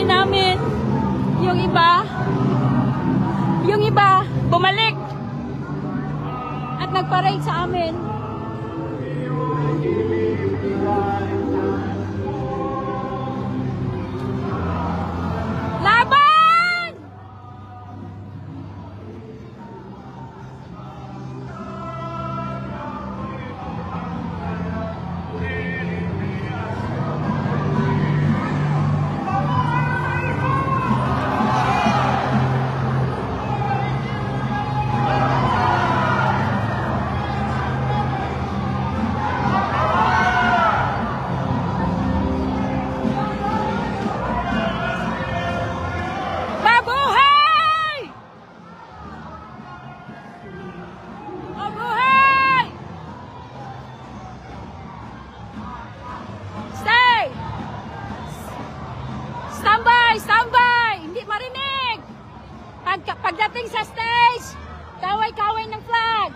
katabi namin. Yung iba, bumalik. At nagparade sa amin. Laban! Standby! Hindi marinig! Pagdating sa stage, kaway-kaway ng flag.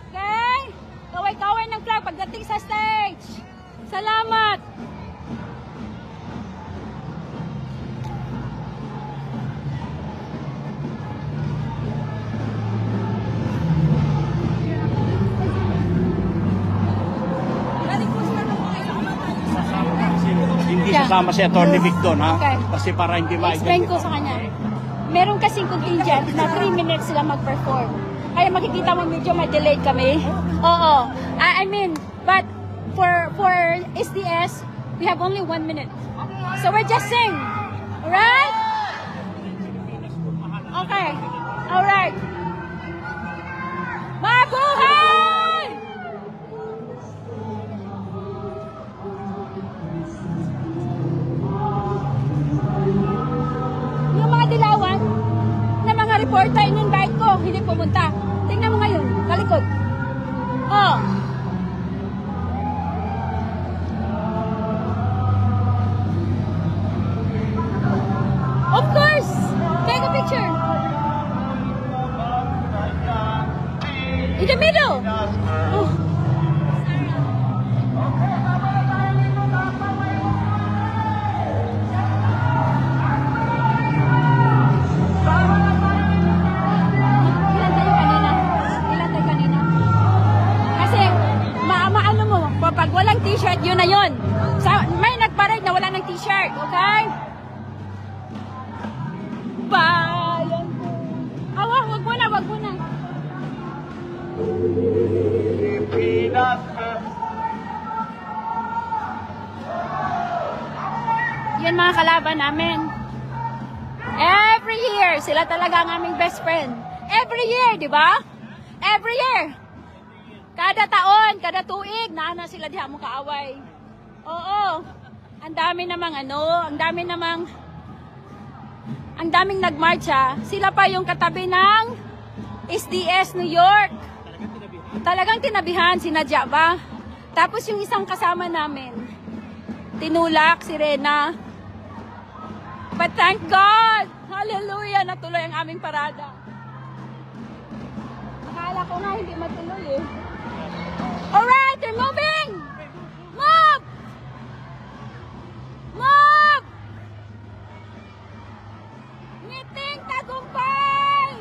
Okay? Kaway-kaway ng flag pagdating sa stage. Salamat! Hindi sasama si Atty. Vic doon, ha? Okay. Kasi para hindi explain ko sa kanya. Meron kasing contingent na 3 minutes sila mag-perform. Kaya makikita mo medyo may delayed kami. Oo. I mean, but for SDS, we have only 1 minute. So we're just sing. Alright? Okay. Alright. Mabuhay! Yung mga dilawan na mga reporter in-invite ko, hindi pumunta. Tingnan mo ngayon, kalikod. Oh. Of course! Take a picture. In the middle. Oh. Pag walang t-shirt, yun na yun. May nagparade na wala ng t-shirt, okay? Bayan ko. Wag mo na, wag mo na. Yan mga kalaban namin. Every year, sila talaga ang aming best friend. Every year, di ba? Every year. Kada taon, kada tuig, naana sila diha mong kaaway. Oo. Ang dami namang ang daming nagmarcha. Sila pa yung katabi ng SDS New York. Talagang tinabihan, sinadya ba? Tapos yung isang kasama namin, tinulak si Rena. But thank God! Hallelujah! Natuloy ang aming parada. Akala ko nga hindi matuloy eh. Alright, they're moving! Move! Move! Ngiting tagumpay!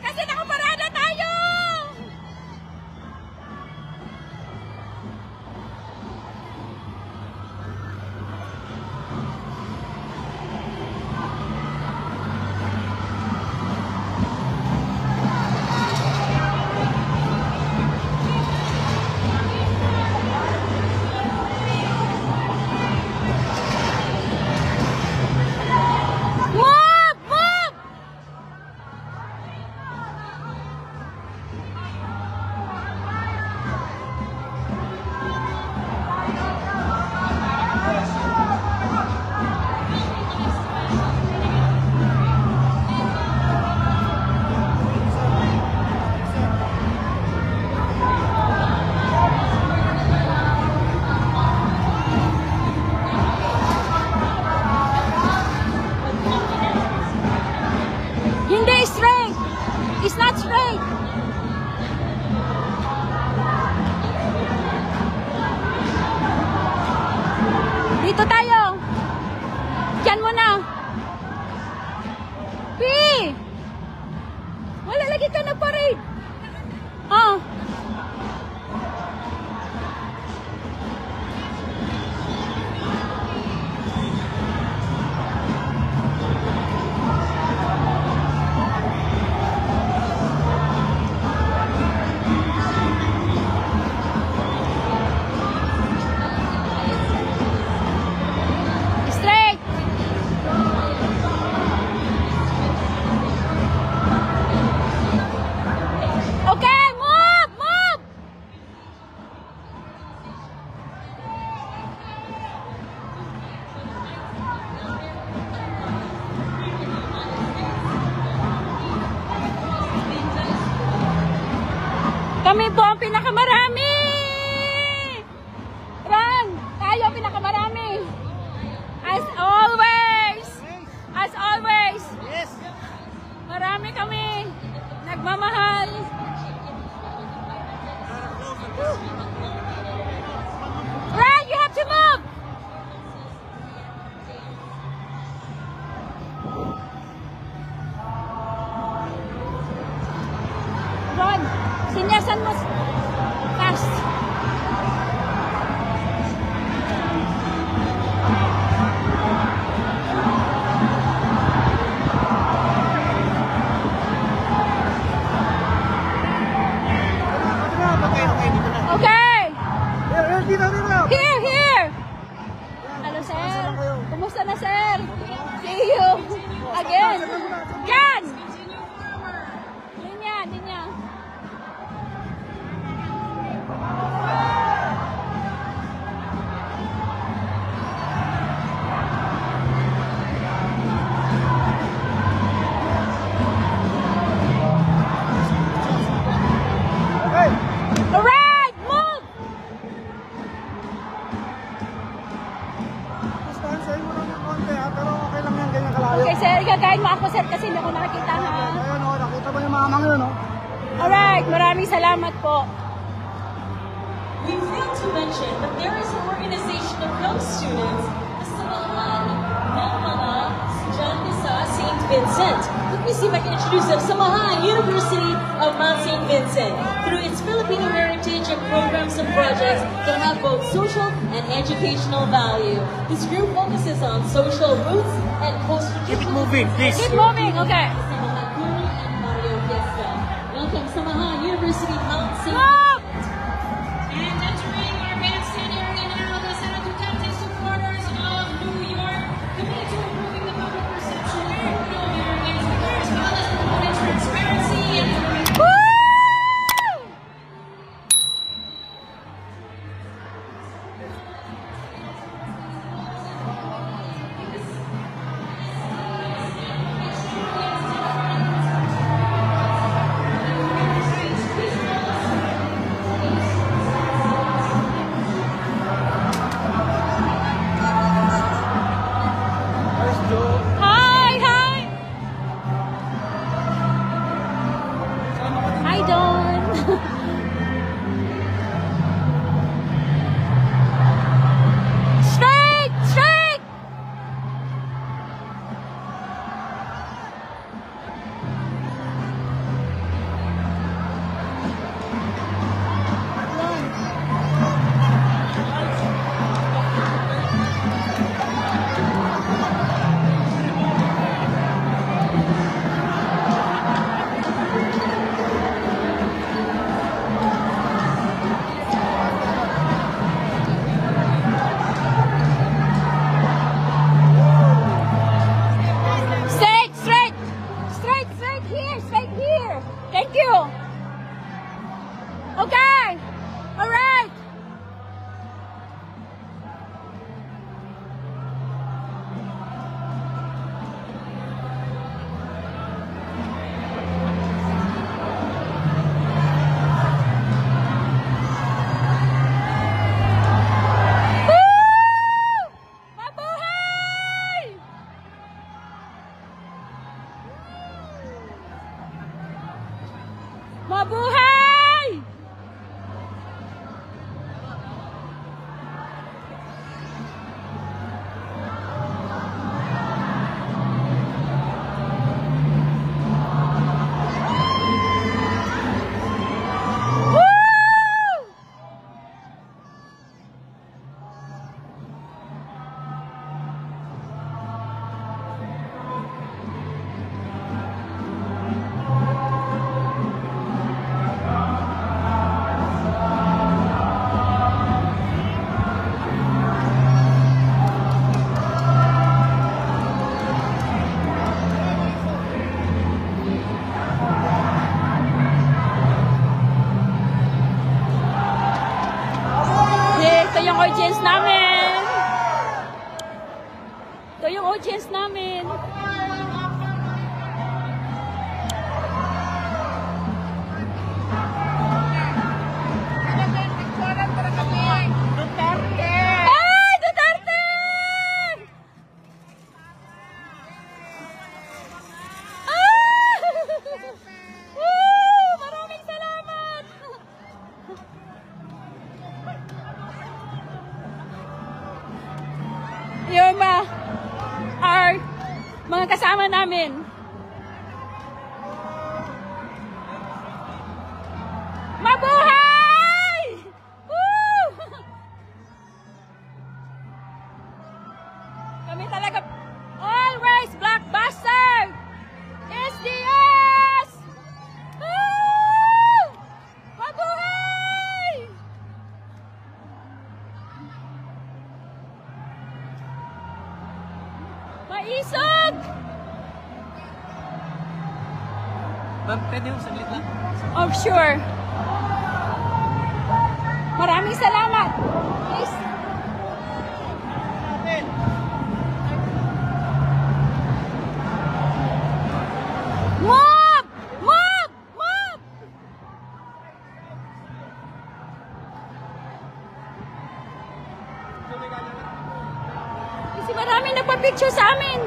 Kasi nakaparada tayo! Kami po ang pinakamarami! Run! Tayo ang pinakamarami! As always! As always! Yes! Marami kami! Nagmamahal! Run! You have to move! Ron, sinyasan mo fast. Okay. Here, here. Hello, sir. Kumusta na, sir? See you again. Yan! Linya, linya. Alright, move! Distancehin mo lang ng konti ha, pero okay lang yan, ganyan kalayo. Okay, sir. Igagayin mo ako, sir, kasi hindi ako nakakita, ha? Ayun o, nakita ba yung mamang yun o? Alright, maraming salamat po. We failed to mention that there is an organization of young students, the Samahan ng mga Estudyante sa St. Vincent. Let me see if I can introduce them. Samahan University of Mount St. Vincent. Through its Filipino heritage and programs and projects that have both social and educational value. This group focuses on social roots and cultural. Keep it moving, please. Keep moving, okay. Samahan Guru and Mario Fiesta. Welcome, Samahan University Mount St. Move! And entering our bandstand area now, the San Ducante supporters of New York, committed to improving the public perception of Filipino Americans, as well as promoting transparency and Woo! Hi, hi! Hi, Don! Straight! Straight! Straight, straight, straight, straight here, straight here. Thank you. Okay. All right. Woo! Mabuhay! Mabuhay! Woo! Ito yung audience namin. Ito yung audience namin. yung our mga kasama namin. Mabuhay! Woo! Kami talaga always blockbuster! SDS! Woo! Mabuhay! Maisog! Ma'am, pwede yung saglit lang. Oh, sure. Maraming salamat. Please. Move! Move! Move! Kasi maraming nagpa-picture sa amin.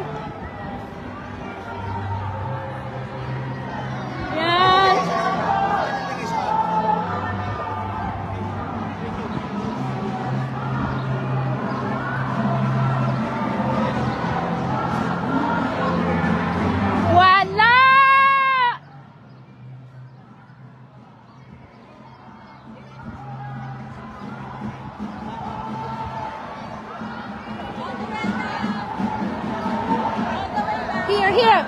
Yan. Wala! Here, here.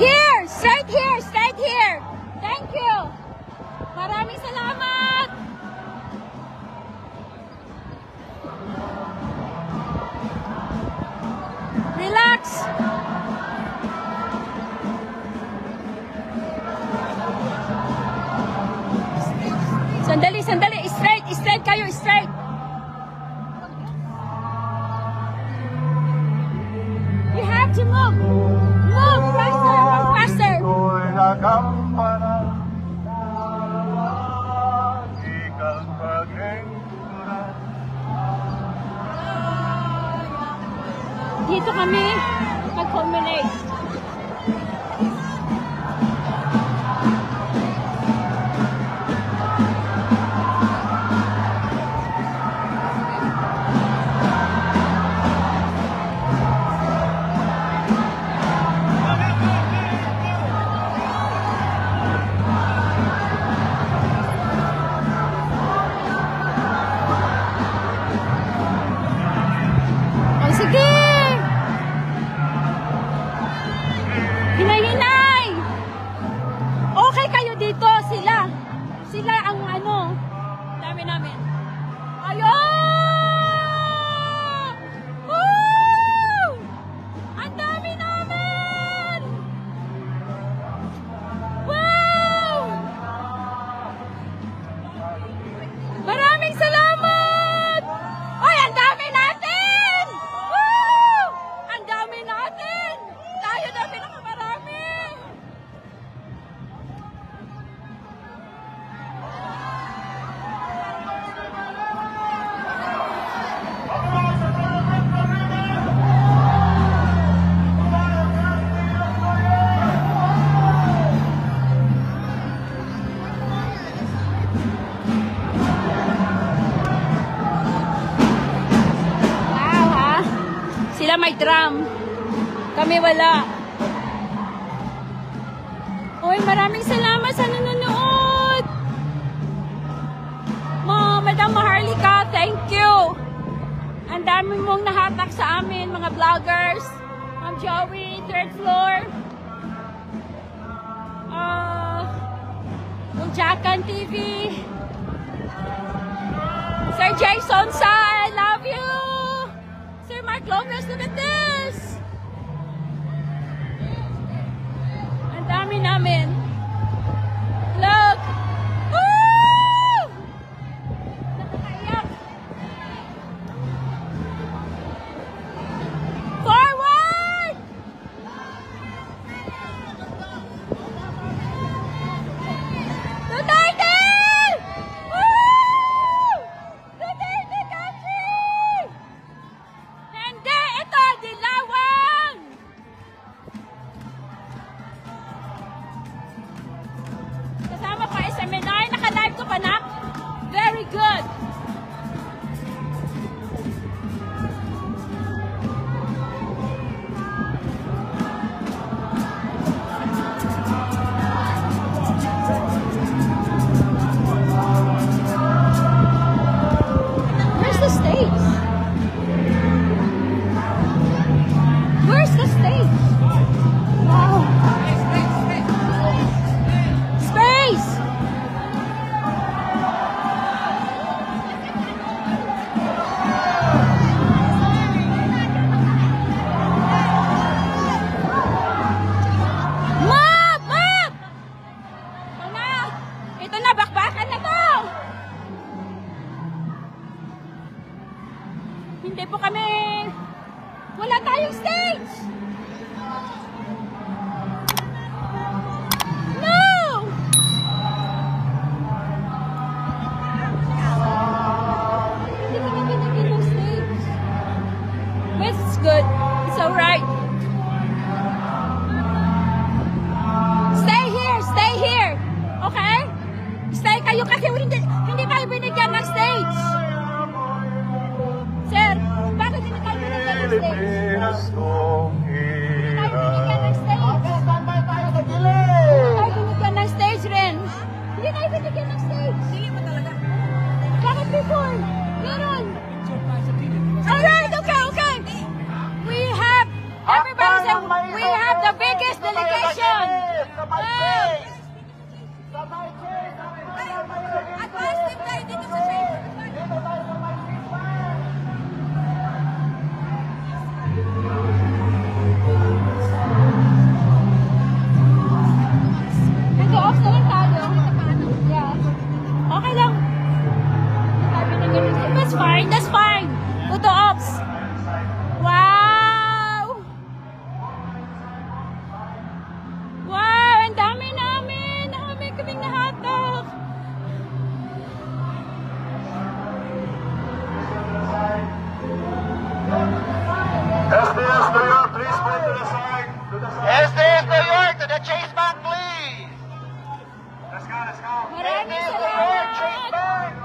Here! Straight here! Thank you! Maraming salamat! Relax! Sandali! Straight kayo! Straight! You have to move! Move! Faster! Ko'y nagampanan, ikang paglingkuran. Dito kami mag-culminate. O sige! Hinay-hinay! Okay kayo dito, sila. Sila ang ano. Dami namin. Ayun! Woo! Ang dami namin! Wow! Maraming salamat! Ay, ang dami natin! Woo! Ang dami natin! Tayo na pinakamarami! Wow, ha? Sila may drum. Kami wala. Uy, maraming salamat sa nanonood. Madam Maharlika, thank you. Ang dami mong nahatak sa amin, mga vloggers. Ma'am Joey, third floor. Jacan TV. Sir Jason Sa, I love you. Sir Mark Lopez, look at this. Ang dami namin. Look. Woo! Nakakaiyak. Forward! Duterte! Woo! Duterte country! Hindi, ito, Dilawan! Kasama pa SMNI, naka-live ko pa, nak? Very good. Hindi po kami... Wala tayong stage! No! Hindi kami binigyan ng stage. But it's good. It's alright. Stay here! Stay here! Okay? Stay kayo kasi hindi kayo binigyan ng stage. Sir, bakit hindi kayo binigyan ng stage? Pilipinas kong Hindi tayo binigyan hirap. ng stage. Standby tayo sa gilid! Hindi tayo binigyan ng stage rin. Hindi tayo binigyan ng stage. Hindi mo talaga. Bakit before? Meron. Alright, okay, okay. We have, everybody say, we have the biggest delegation. Advance tayo dito sa stage. Mag-off na lang tayo. Yeah. Okay lang. That's fine, that's fine. Go to ops. Wow! Wow, ang dami namin. Nakami kaming nahatak. SDS New York, please move to the side. SDS New York, to the chase back, please. Let's go, let's go. Maraming SDS New York, chase salamat. back.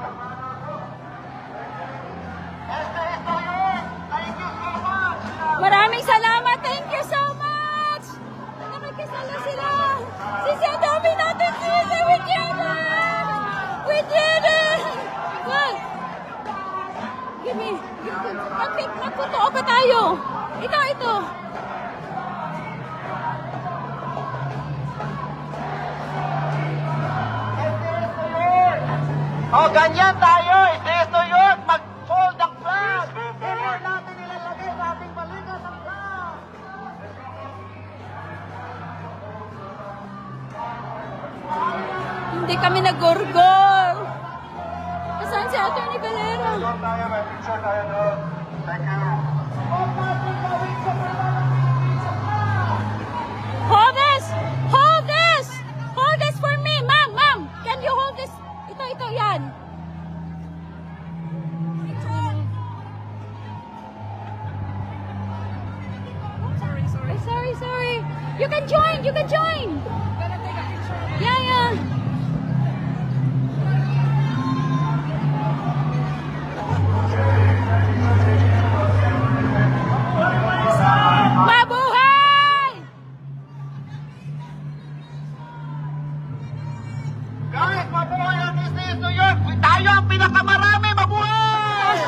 SDS New York, thank you so much. Maraming salamat. Thank you so much. Nakikisala sila. Sisi, ang dami natin sila. We did it. We did it. Good. Give me. Magputo pa tayo. Ito. SDS New York. Oh, ganyan tayo. SDS New York, mag-fold ang flag. Hindi natin ilalagay sa ating balikat ang flag. Hindi kami nag-gorgor. Saan si Atty. Valera? Tayo, may picture tayo doon. Thank you. Hold this! Hold this! Hold this for me! Ma'am! Can you hold this? Ito, yan. Sorry. You can join! Yeah. Mabuhay! Guys, mabuhay ang SDS New York. Tayo ang pinakamarami. Mabuhay!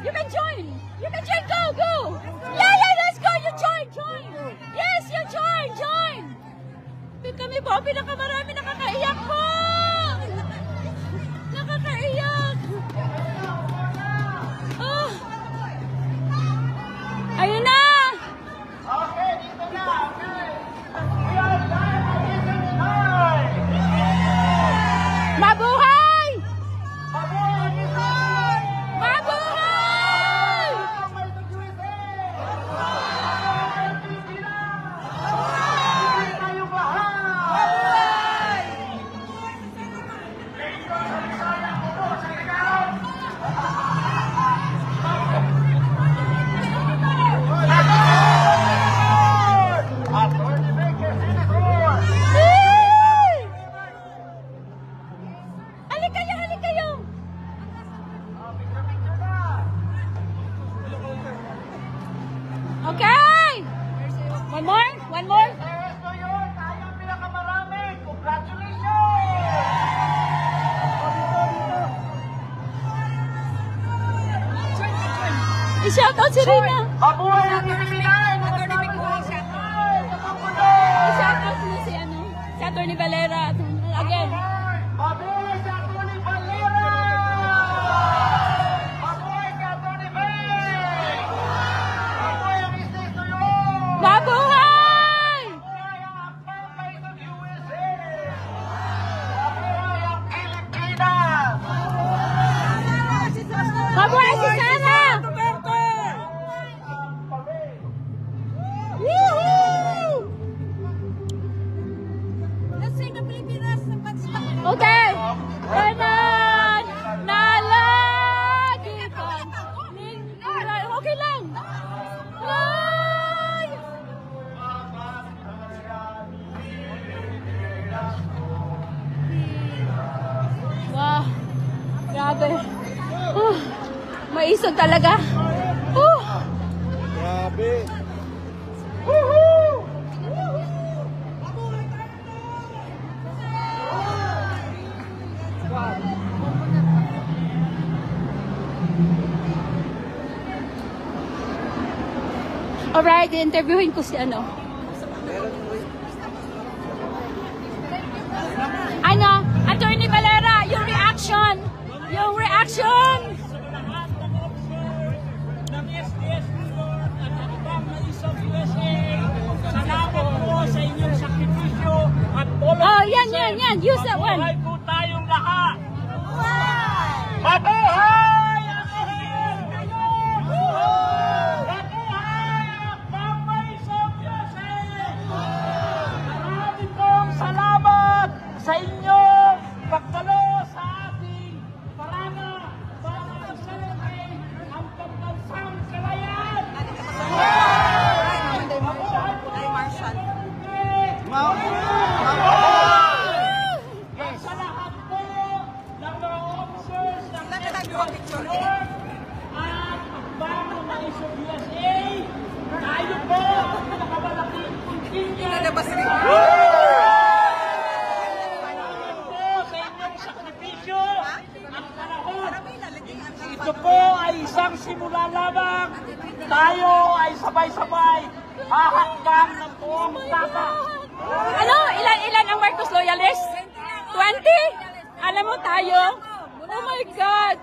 You can join! Go! Yeah, let's go! You join! Yes, you join! Kami po ang pinakamarami. Nakakaiyak po! Nakakaiyak! Oh. Ayun na! Okay, dito na. Okay. We are live again tonight. Mabuhay! Mabuhay ang Israel! Mabuhay! Mabuhay ang USA! Mabuhay ang Pilipinas! Mabuhay tayong lahat! Attorney Baker, Senate Roar! Halik kayo! Picture na! Okay! One more? SDS New York, tayo ang pinakamarami! Congratulations! I-shoutout si Rina! Mabuhay ang Pilipinas! I-shoutout mo si Atty. Valera. Again. Mabuhay si Atty. Valera! Mabuhay si Atty. Bay! Mabuhay ang SDS New York! Mabuhay! Mabuhay ang Akbang Paison USA! Mabuhay ang Pilipinas! Okay. Kanan. Nalagitan. Okay lang. Ay! Wow. Grabe. Maisog talaga. Grabe. Alright, interviewin ko si ano. Attorney Valera, yung reaction. Yung reaction. ng SDS New York at ang ibang naisang USA. Salamat po sa inyong sakripisyo at yan. Use that one. Mabuhay po tayong lahat. Mabuhay ang SDS! Mabuhay ang Pambay's of USA! Maraming pong salamat sa inyong pagdalo sa ating parana para i-celebrate ang pambansang kalayaan. Mabuhay po ang Marshall. Sa lahat po ng mga officers ng SDS at bago na sa USA, tayo po ang pinakamalaking tingin. Salamat po sa inyong sakripisyo. Ang panahon, ito po ay isang simula lamang. Tayo ay sabay-sabay hahanggang ng buong tata. Ano? Ilan ang Marcos loyalist? 20? Alam mo tayo? Oh my God!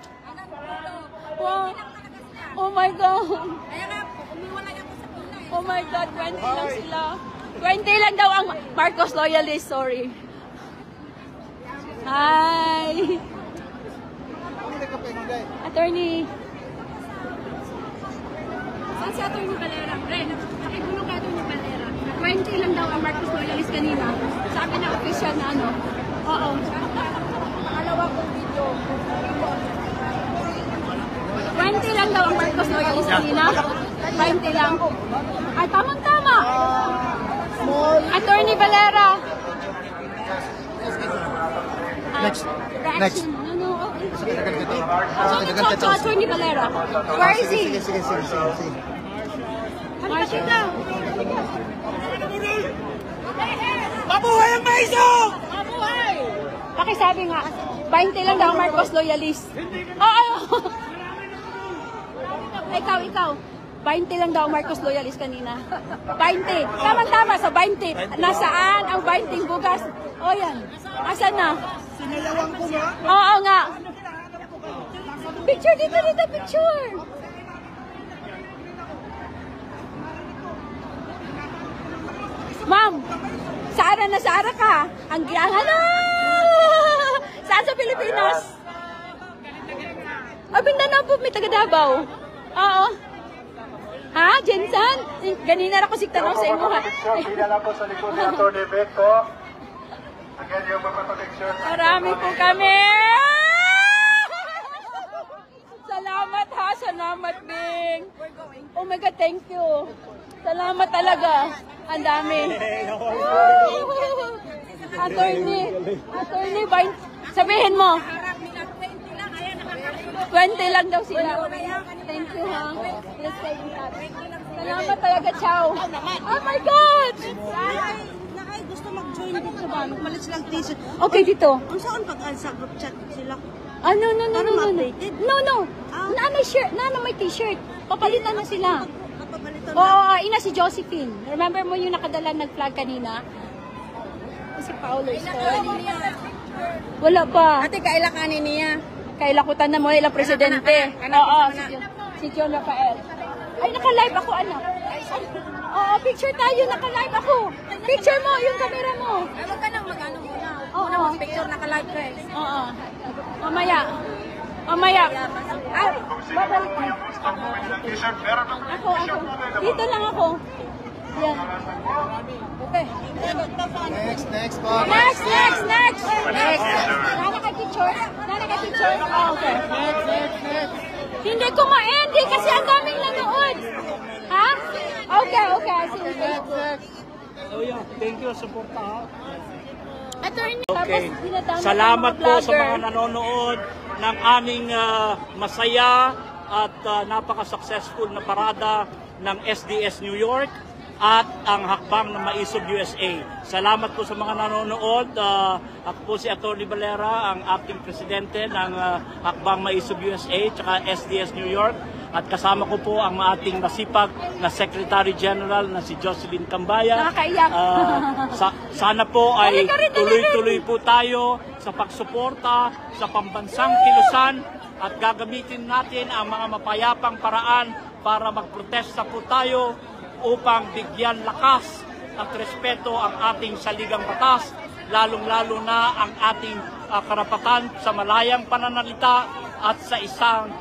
Wow. Oh my God! Oh my God, 20 lang sila. 20 lang daw ang Marcos loyalist, sorry. Hi! Attorney. Saan si Attorney Valera? Ren, nakibulong ka Attorney Valera. 20 lang daw ang Marcos loyalist kanina. Sabi na official na ano. Oo. Pangalawa kong video. 20 lang daw ang Marcos loyalist kanina. 20 lang. Ay, tamang-tama. Attorney Valera. Next. No, okay. So, Attorney Valera. Where is he? Sige. Marshall daw. Mabuhay ang maisog! Mabuhay! Pakisabi nga, 20 lang daw Marcos loyalist. Oo. Ikaw. 20 lang daw Marcos loyalist kanina. 20. Tama-tama sa 20. Nasaan ang 20 bugas? O yan. Asan na? Sinayawang ko nga. Oo nga. Picture dito, picture. Ma'am, Sara na Sara ka. Ang hala! Saan sa Pilipinas? Mindanao po, may taga Davao. Oo. Ha, Jensan? Ganina ako sikta lang sa imo ha. Pinala po sa likod ni Atty. Vic po. Again, yung mga protection. Marami po kami. Salamat ha, salamat Bing. Oh my God, thank you. Salamat talaga. Ang dami. Attorney, sabihin mo. 20 lang daw sila. Thank you ha. Let's stay in touch. Salamat talaga, ciao. Oh my God! Nakay gusto mag-join dito ba? Magmalit silang t-shirt. Okay, dito. Ang saan pag-add sa group chat sila? No. ma-updated? No. Na may t-shirt. Papalitan na sila. Napapalitan Oo, ina si Josephine. Remember mo yung nakadala nag-flag kanina? Si Paolo. Wala pa. Ate, kailakanin niya. Kailakutan na mo ilang presidente. Oo, si John Rafael. Ay, naka-live ako, anak. Oo, picture tayo, naka-live ako. Picture mo, yung camera mo. Huwag ka nang mag-ano muna. Oo. Picture naka-live ka eh. Oo. Mamaya. Ay, babalik ka. Ako. Dito lang ako. Yan. Okay. Next po. Next. picture? Oh, okay. Hindi ko ma-ending kasi ang daming nanood. Ha? Okay. Sige. Oh, yeah. Thank you, support ha. Attorney, Okay. tapos dinadami ng Salamat mga po sa vlogger. mga nanonood ng aming masaya at napaka-successful na parada ng SDS New York at ang hakbang ng Maisog USA. Salamat po sa mga nanonood. Ako po si Atty. Valera, ang acting presidente ng hakbang Maisog USA at SDS New York. At kasama ko po ang ating masipag na Secretary General na si Jocelyn Cambaya. Nakakaiyak. Sana po ay Halika rin, tuloy-tuloy po tayo sa pagsuporta sa pambansang kilusan at gagamitin natin ang mga mapayapang paraan para magprotesta po tayo upang bigyan lakas at respeto ang ating saligang batas, lalong-lalo na ang ating karapatan sa malayang pananalita at sa isang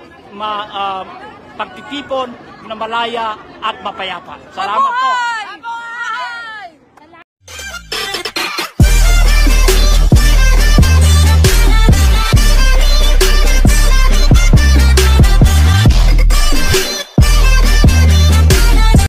pagtitipon na malaya at mapayapa. Salamat po.